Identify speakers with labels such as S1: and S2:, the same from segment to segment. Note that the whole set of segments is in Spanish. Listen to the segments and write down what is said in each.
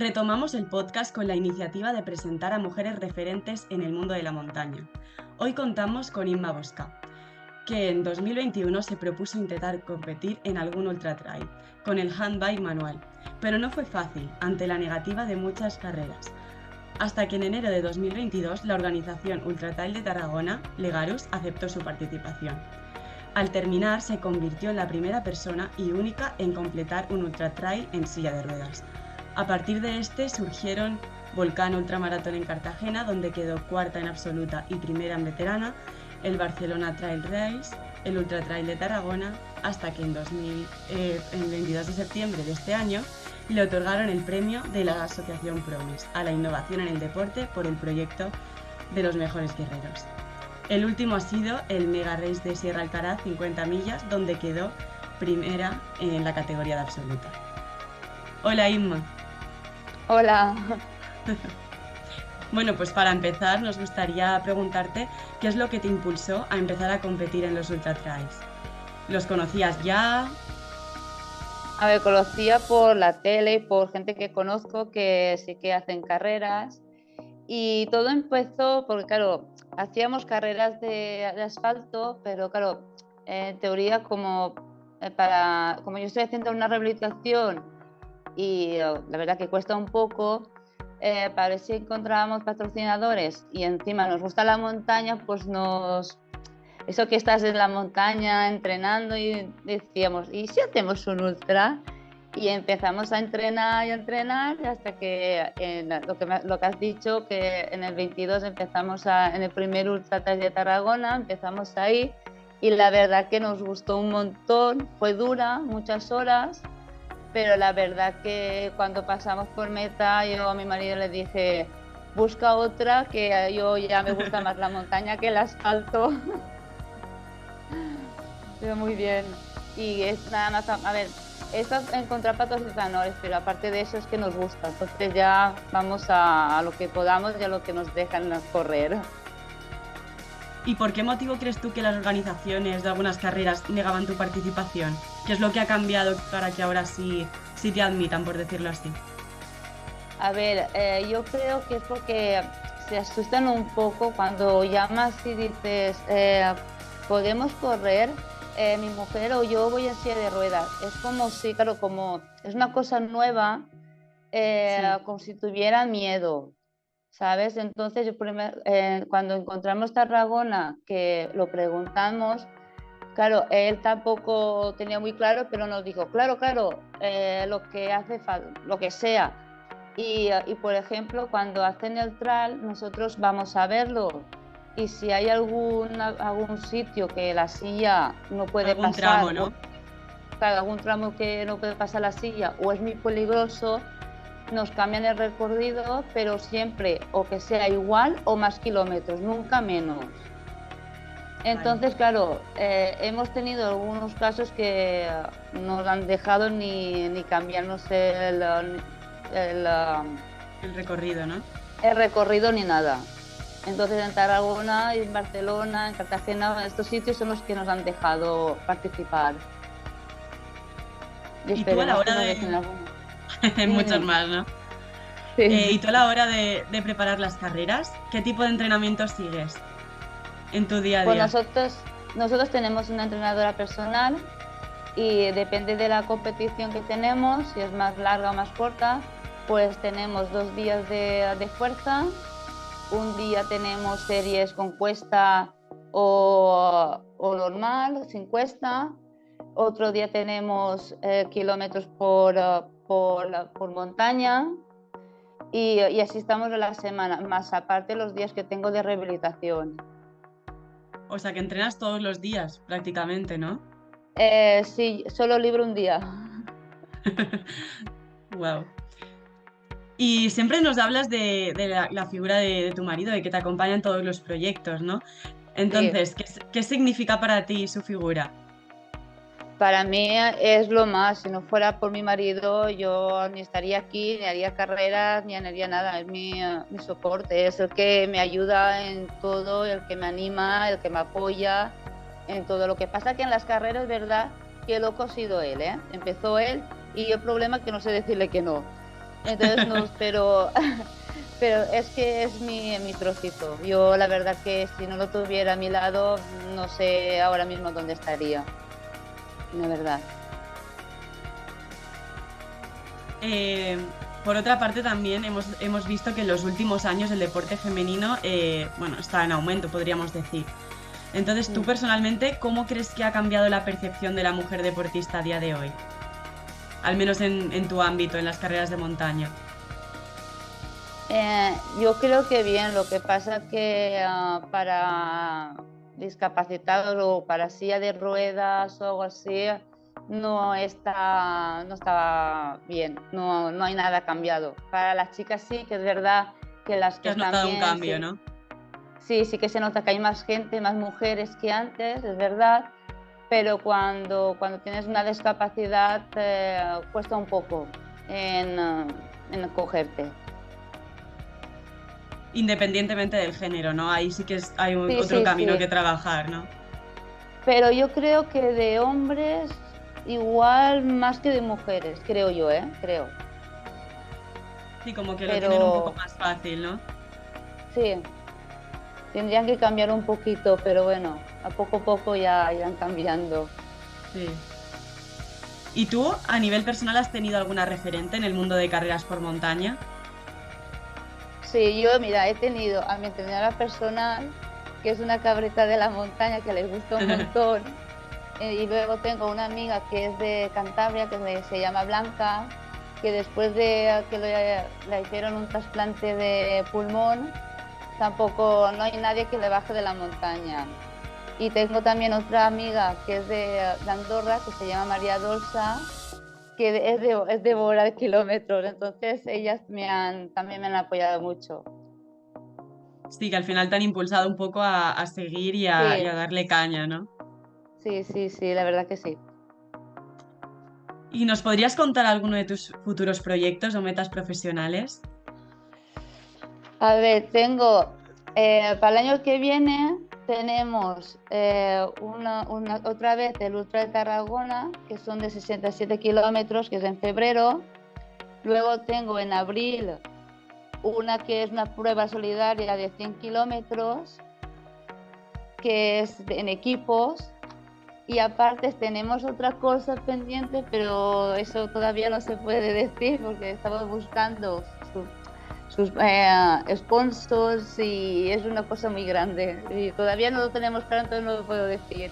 S1: Retomamos el podcast con la iniciativa de presentar a mujeres referentes en el mundo de la montaña. Hoy contamos con Inma Bosca, que en 2021 se propuso intentar competir en algún ultra trail con el handbike manual, pero no fue fácil ante la negativa de muchas carreras. Hasta que en enero de 2022 la organización Ultra Trail de Tarragona, Legarus, aceptó su participación. Al terminar se convirtió en la primera persona y única en completar un ultra trail en silla de ruedas. A partir de este surgieron Volcán Ultramaratón en Cartagena, donde quedó cuarta en absoluta y primera en veterana, el Barcelona Trail Race, el Ultra Trail de Tarragona, hasta que el 22 de septiembre de este año le otorgaron el premio de la Asociación Promis a la innovación en el deporte por el proyecto de los mejores guerreros. El último ha sido el Mega Race de Sierra Alcaraz 50 millas, donde quedó primera en la categoría de absoluta. Hola Inma.
S2: Hola.
S1: Bueno, pues para empezar nos gustaría preguntarte qué es lo que te impulsó a empezar a competir en los ultra trails. ¿Los conocías ya?
S2: A ver, conocía por la tele y por gente que conozco que sí que hacen carreras. Y todo empezó porque, claro, hacíamos carreras de asfalto, pero claro, en teoría como yo estoy haciendo una rehabilitación y la verdad que cuesta un poco, para ver si encontrábamos patrocinadores y encima nos gusta la montaña, pues eso que estás en la montaña entrenando y decíamos, ¿y si hacemos un ultra? Y empezamos a entrenar hasta que lo que has dicho, que en el 22 empezamos en el primer Ultra Trail de Tarragona, empezamos ahí y la verdad que nos gustó un montón, fue dura, muchas horas, pero la verdad que cuando pasamos por meta yo a mi marido le dije, busca otra, que yo ya me gusta más la montaña que el asfalto. Pero muy bien. Y es nada más, a ver, esto es encontrar patrocinadores, pero aparte de eso es que nos gusta. Entonces ya vamos a lo que podamos y a lo que nos dejan correr.
S1: ¿Y por qué motivo crees tú que las organizaciones de algunas carreras negaban tu participación? ¿Qué es lo que ha cambiado para que ahora sí te admitan, por decirlo así?
S2: A ver, yo creo que es porque se asustan un poco cuando llamas y dices, ¿podemos correr? Mi mujer o yo voy en silla de ruedas. Es como si, claro, como es una cosa nueva,
S1: Sí.
S2: como si tuviera miedo, ¿sabes? Entonces, cuando encontramos Tarragona, que lo preguntamos, claro, él tampoco tenía muy claro, pero nos dijo, claro, lo que hace falta, lo que sea. Y, por ejemplo, cuando hacen el trail, nosotros vamos a verlo. Y si hay algún sitio que la silla no puede
S1: Algún
S2: pasar,
S1: tramo, ¿no?
S2: claro, algún tramo que no puede pasar la silla o es muy peligroso, nos cambian el recorrido, pero siempre o que sea igual o más kilómetros, nunca menos. Entonces, claro, hemos tenido algunos casos que no han dejado ni cambiarnos el
S1: recorrido, ¿no?
S2: El recorrido ni nada. Entonces en Tarragona, en Barcelona, en Cartagena, estos sitios son los que nos han dejado participar.
S1: Y tú a la hora de... Hay muchos más, ¿no?
S2: Sí.
S1: Y tú a la hora de preparar las carreras, ¿qué tipo de entrenamiento sigues en tu día a día?
S2: Pues nosotros tenemos una entrenadora personal y depende de la competición que tenemos, si es más larga o más corta, pues tenemos 2 días de fuerza, un día tenemos series con cuesta o normal, sin cuesta, otro día tenemos kilómetros por montaña y así estamos en la semana, más aparte los días que tengo de rehabilitación.
S1: O sea que entrenas todos los días prácticamente, ¿no?
S2: Sí, solo libro un día.
S1: Wow. Y siempre nos hablas de la figura de tu marido, de que te acompaña en todos los proyectos, ¿no? Entonces,
S2: Sí.
S1: ¿qué significa para ti su figura?
S2: Para mí es lo más. Si no fuera por mi marido, yo ni estaría aquí, ni haría carreras, ni haría nada. Es mi soporte, es el que me ayuda en todo, el que me anima, el que me apoya en todo. Lo que pasa que en las carreras es verdad que loco ha sido él, ¿eh? Empezó él y el problema es que no sé decirle que no. Entonces no, pero es que es mi trocito. Yo la verdad que si no lo tuviera a mi lado, no sé ahora mismo dónde estaría, la verdad.
S1: Eh, por otra parte, también hemos visto que en los últimos años el deporte femenino, bueno, está en aumento, podríamos decir. Entonces, tú
S2: Mm.
S1: personalmente, ¿cómo crees que ha cambiado la percepción de la mujer deportista a día de hoy? Al menos en tu ámbito, en las carreras de montaña.
S2: Yo creo que bien, lo que pasa que para discapacitados o para silla de ruedas o algo así, no está bien, no hay nada cambiado. Para las chicas sí, que es verdad que las
S1: Que
S2: que
S1: has notado un
S2: también
S1: cambio,
S2: sí,
S1: ¿no?
S2: sí que se nota que hay más gente, más mujeres que antes, es verdad, pero cuando tienes una discapacidad cuesta un poco en cogerte.
S1: Independientemente del género, ¿no? Ahí sí que hay
S2: Sí,
S1: otro
S2: sí,
S1: camino
S2: sí.
S1: que trabajar, ¿no?
S2: Pero yo creo que de hombres igual más que de mujeres, creo yo, ¿eh? Creo.
S1: Sí, como que lo tienen un poco
S2: Pero
S1: más fácil, ¿no?
S2: sí, tendrían que cambiar un poquito, pero bueno, a poco ya irán cambiando.
S1: Sí. ¿Y tú, a nivel personal, has tenido alguna referente en el mundo de carreras por montaña?
S2: Sí, yo, mira, he tenido a mi entrenadora personal, que es una cabrita de la montaña que les gusta un montón, y luego tengo una amiga que es de Cantabria, se llama Blanca, que después de que le hicieron un trasplante de pulmón, tampoco no hay nadie que le baje de la montaña. Y tengo también otra amiga que es de Andorra, que se llama María Dolsa, que es de volar kilómetros. Entonces ellas también me han apoyado mucho.
S1: Sí, que al final te han impulsado un poco a seguir y
S2: Sí,
S1: a darle caña, ¿no?
S2: sí, la verdad que sí.
S1: ¿Y nos podrías contar alguno de tus futuros proyectos o metas profesionales?
S2: A ver, tengo, para el año que viene tenemos otra vez el Ultra de Tarragona, que son de 67 kilómetros, que es en febrero. Luego tengo en abril una que es una prueba solidaria de 100 kilómetros, que es en equipos. Y aparte tenemos otra cosa pendiente, pero eso todavía no se puede decir porque estamos buscando sus sponsors y es una cosa muy grande. Y todavía no lo tenemos claro, entonces no lo puedo decir.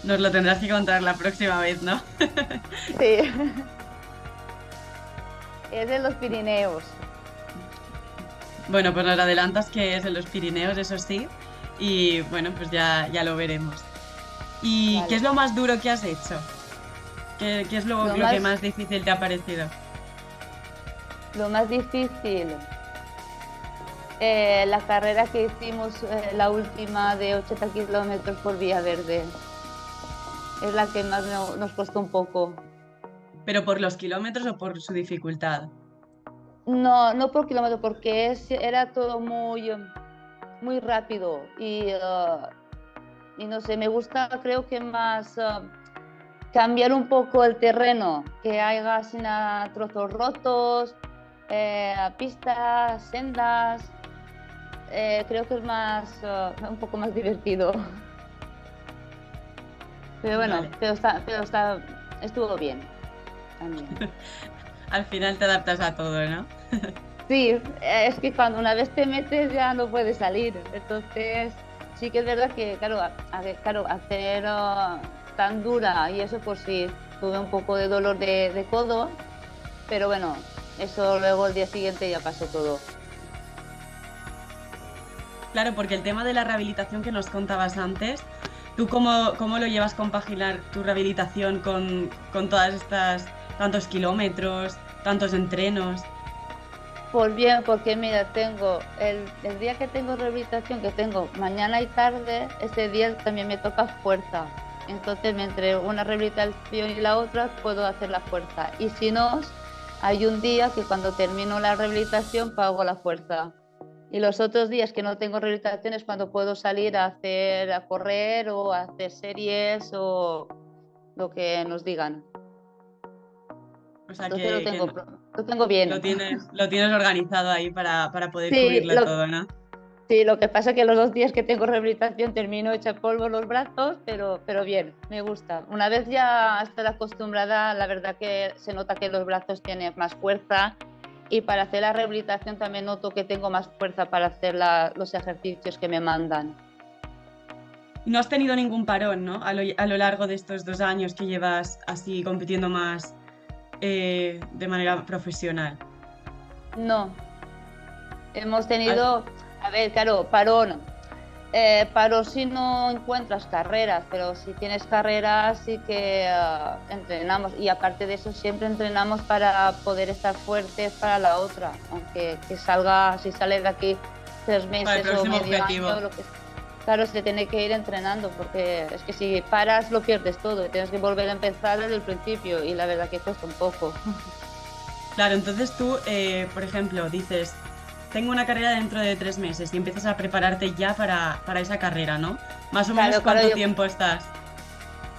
S1: Nos lo tendrás que contar la próxima vez, ¿no?
S2: Sí, es en los Pirineos.
S1: Bueno, pues nos adelantas que es en los Pirineos, eso sí. Y bueno, pues ya lo veremos. ¿Y qué es
S2: Vale.
S1: lo más duro que has hecho? ¿Qué es
S2: Lo
S1: lo que
S2: más,
S1: más difícil te ha parecido?
S2: lo más difícil, la carrera que hicimos, la última de 80 kilómetros por Vía Verde, es la que más nos costó un poco.
S1: ¿Pero por los kilómetros o por su dificultad?
S2: No, no por kilómetro, porque era todo muy rápido y no sé, me gusta, creo que más cambiar un poco el terreno, que haya sin trozos rotos, pistas, sendas, creo que es un poco más divertido. Pero bueno,
S1: Vale.
S2: estuvo bien también.
S1: Al final te adaptas a todo, ¿no?
S2: Sí, es que cuando una vez te metes ya no puedes salir. Entonces, sí que es verdad que, claro, claro, hacer tan dura y eso, pues sí, tuve un poco de dolor de codo, pero bueno, eso luego el día siguiente ya pasó todo.
S1: Claro, porque el tema de la rehabilitación que nos contabas antes, ¿tú cómo lo llevas compaginar tu rehabilitación con todas estas, tantos kilómetros, tantos entrenos?
S2: Pues bien, porque mira, tengo el día que tengo rehabilitación, que tengo mañana y tarde, ese día también me toca fuerza. Entonces, entre una rehabilitación y la otra, puedo hacer la fuerza. Y si no, hay un día que cuando termino la rehabilitación pago la fuerza. Y los otros días que no tengo rehabilitación es cuando puedo salir a correr o a hacer series o lo que nos digan.
S1: O sea
S2: Entonces
S1: que
S2: lo tengo bien.
S1: lo tienes organizado ahí para poder
S2: Sí,
S1: cubrirle todo, ¿no?
S2: sí, lo que pasa es que los 2 días que tengo rehabilitación termino hecha polvo los brazos, pero bien, me gusta. Una vez ya estoy acostumbrada, la verdad que se nota que los brazos tienen más fuerza y para hacer la rehabilitación también noto que tengo más fuerza para hacer los ejercicios que me mandan.
S1: No has tenido ningún parón, ¿no? A lo largo de estos 2 años que llevas así compitiendo más de manera profesional.
S2: No, hemos
S1: Ah,
S2: tenido, a ver, claro, parón. Paro si no encuentras carreras, pero si tienes carreras sí que entrenamos y aparte de eso siempre entrenamos para poder estar fuertes para la otra, aunque si sale de aquí tres
S1: para el
S2: meses o
S1: próximo
S2: medio
S1: objetivo.
S2: año, claro, se tiene que ir entrenando porque es que si paras lo pierdes todo y tienes que volver a empezar desde el principio y la verdad que cuesta un poco.
S1: Claro, entonces tú, por ejemplo, dices, tengo una carrera dentro de 3 meses y empiezas a prepararte ya para esa carrera, ¿no? Más o menos
S2: Claro, claro,
S1: cuánto tiempo estás.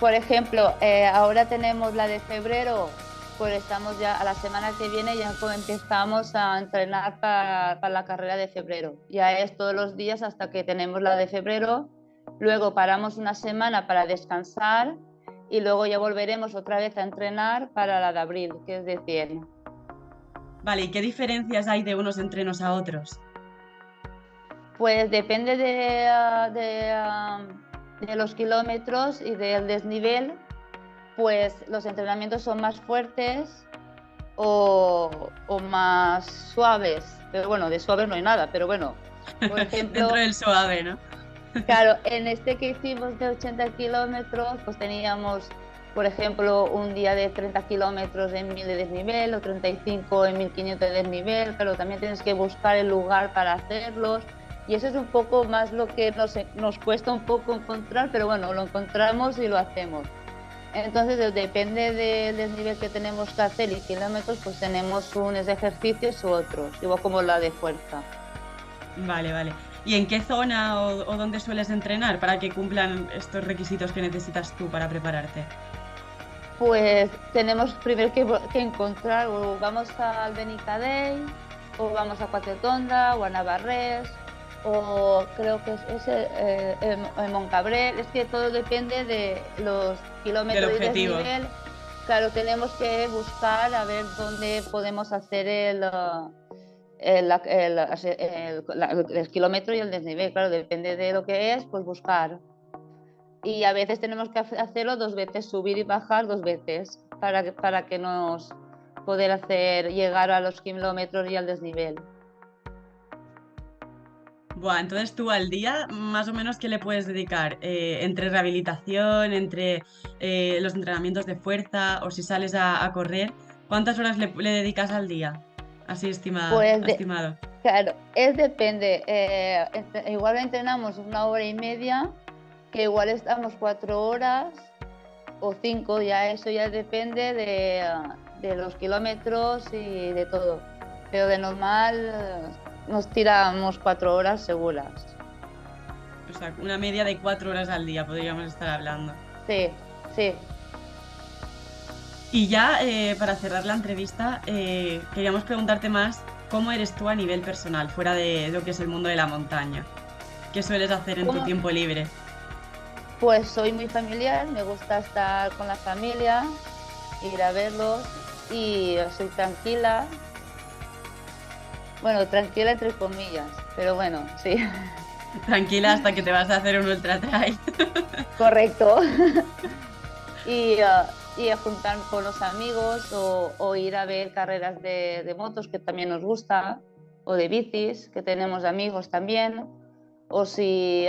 S2: por ejemplo, ahora tenemos la de febrero, pues estamos ya a la semana que viene ya empezamos a entrenar para la carrera de febrero. Ya es todos los días hasta que tenemos la de febrero, luego paramos una semana para descansar y luego ya volveremos otra vez a entrenar para la de abril, que es de 100.
S1: Vale, ¿y qué diferencias hay de unos entrenos a otros?
S2: Pues depende de los kilómetros y del desnivel, pues los entrenamientos son más fuertes o más suaves, pero bueno, de suaves no hay nada, pero bueno, por
S1: Dentro
S2: ejemplo,
S1: del suave, ¿no?
S2: claro, en este que hicimos de 80 kilómetros, pues teníamos, por ejemplo, un día de 30 kilómetros en 1000 de desnivel o 35 en 1500 de desnivel, claro, también tienes que buscar el lugar para hacerlos. Y eso es un poco más lo que nos cuesta un poco encontrar, pero bueno, lo encontramos y lo hacemos. Entonces, depende del desnivel que tenemos que hacer y kilómetros, pues tenemos unos ejercicios u otros, igual como la de fuerza.
S1: Vale, vale. ¿Y en qué zona o dónde sueles entrenar para que cumplan estos requisitos que necesitas tú para prepararte?
S2: Pues tenemos primero que encontrar, o vamos al Benicadell, o vamos a Quatretonda, o a Navarrés, o creo que en Moncabrel. Es que todo depende de los
S1: Del
S2: kilómetros y
S1: objetivo.
S2: desnivel. Claro, tenemos que buscar a ver dónde podemos hacer el kilómetro y el desnivel. Claro, depende de lo que es, pues buscar. Y a veces tenemos que hacerlo 2 veces, subir y bajar 2 veces para que nos poder llegar a los kilómetros y al desnivel.
S1: Buah, entonces tú al día, más o menos, ¿qué le puedes dedicar? Entre rehabilitación, entre los entrenamientos de fuerza o si sales a correr, ¿cuántas horas le dedicas al día? Así
S2: Pues
S1: estimado.
S2: claro, depende. Igual entrenamos 1 hora y media, que igual estamos 4 horas o 5, ya eso ya depende de los kilómetros y de todo. Pero de normal nos tiramos 4 horas seguras.
S1: O sea, una media de 4 horas al día podríamos estar hablando.
S2: Sí, sí.
S1: Y ya para cerrar la entrevista, queríamos preguntarte más cómo eres tú a nivel personal, fuera de lo que es el mundo de la montaña. ¿Qué sueles hacer en tu
S2: ¿Cómo?
S1: tiempo libre?
S2: Pues soy muy familiar, me gusta estar con la familia, ir a verlos y soy tranquila. Bueno, tranquila entre comillas, pero bueno, sí,
S1: Tranquila hasta que te vas a hacer un ultra trail.
S2: correcto. Y a juntar con los amigos o ir a ver carreras de motos, que también nos gusta, o de bicis, que tenemos amigos también. O si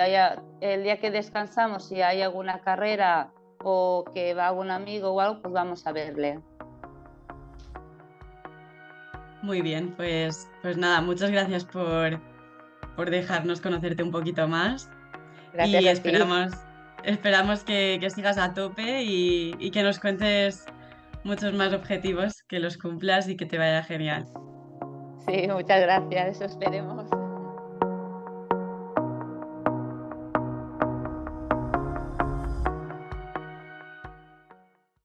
S2: el día que descansamos, si hay alguna carrera o que va algún amigo o algo, pues vamos a verle.
S1: Muy bien, pues nada, muchas gracias por dejarnos conocerte un poquito más
S2: Gracias
S1: y
S2: a ti.
S1: esperamos que sigas a tope y que nos cuentes muchos más objetivos, que los cumplas y que te vaya genial.
S2: Sí, muchas gracias, eso esperemos.